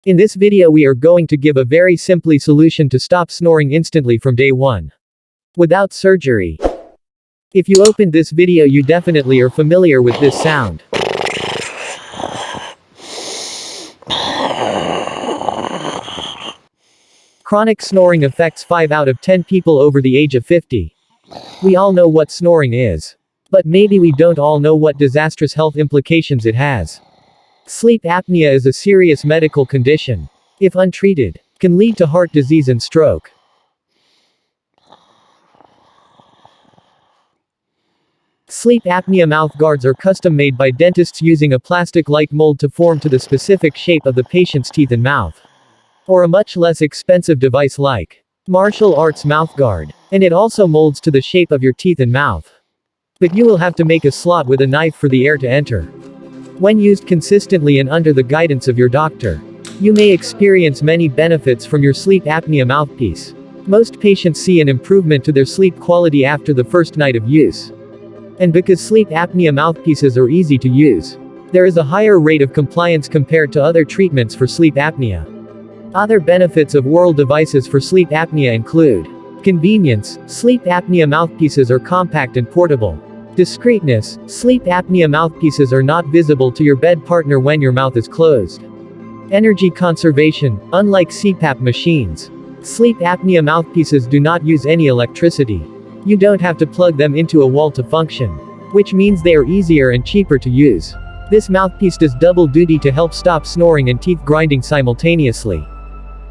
In this video we are going to give a very simply solution to stop snoring instantly from day one. Without surgery. If you opened this video you definitely are familiar with this sound. Chronic snoring affects 5 out of 10 people over the age of 50. We all know what snoring is. But maybe we don't all know what disastrous health implications it has. Sleep apnea is a serious medical condition. If untreated, can lead to heart disease and stroke. Sleep apnea mouthguards are custom made by dentists using a plastic-like mold to form to the specific shape of the patient's teeth and mouth. Or a much less expensive device like martial arts mouthguard. And it also molds to the shape of your teeth and mouth. But you will have to make a slot with a knife for the air to enter. When used consistently and under the guidance of your doctor, you may experience many benefits from your sleep apnea mouthpiece. Most patients see an improvement to their sleep quality after the first night of use. And because sleep apnea mouthpieces are easy to use, there is a higher rate of compliance compared to other treatments for sleep apnea. Other benefits of oral devices for sleep apnea include convenience. Sleep apnea mouthpieces are compact and portable. Discreetness. Sleep apnea mouthpieces are not visible to your bed partner when your mouth is closed. Energy conservation. Unlike CPAP machines, sleep apnea mouthpieces do not use any electricity. You don't have to plug them into a wall to function, which means they are easier and cheaper to use. This mouthpiece does double duty to help stop snoring and teeth grinding simultaneously.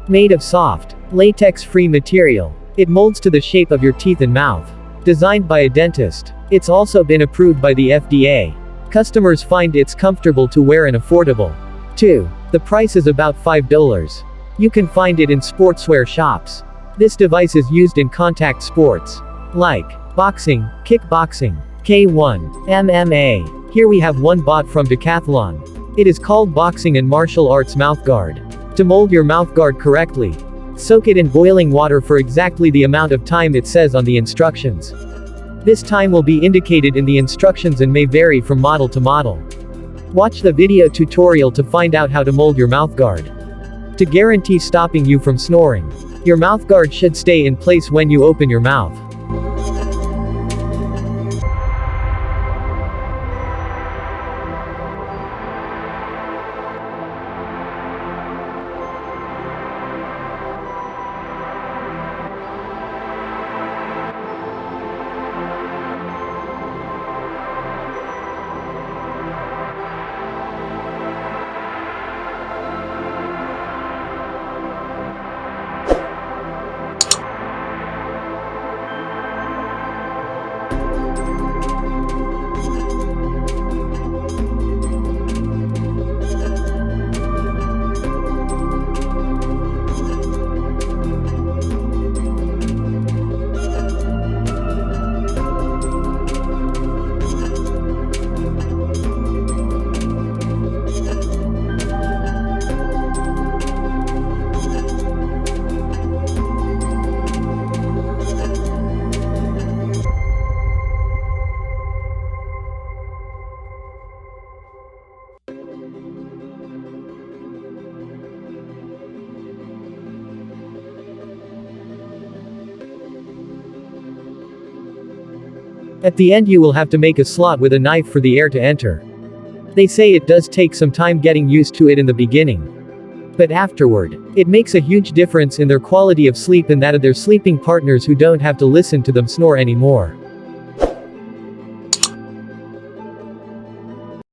Made of soft, latex-free material, it molds to the shape of your teeth and mouth. Designed by a dentist, it's also been approved by the FDA. Customers find it's comfortable to wear and affordable. 2. The price is about $5. You can find it in sportswear shops. This device is used in contact sports, like boxing, kickboxing, K1, MMA. Here we have one bought from Decathlon. It is called Boxing and Martial Arts Mouthguard. To mold your mouthguard correctly, soak it in boiling water for exactly the amount of time it says on the instructions. This time will be indicated in the instructions and may vary from model to model. Watch the video tutorial to find out how to mold your mouthguard. To guarantee stopping you from snoring, your mouthguard should stay in place when you open your mouth. At the end you will have to make a slot with a knife for the air to enter. They say it does take some time getting used to it in the beginning. But afterward, it makes a huge difference in their quality of sleep and that of their sleeping partners who don't have to listen to them snore anymore.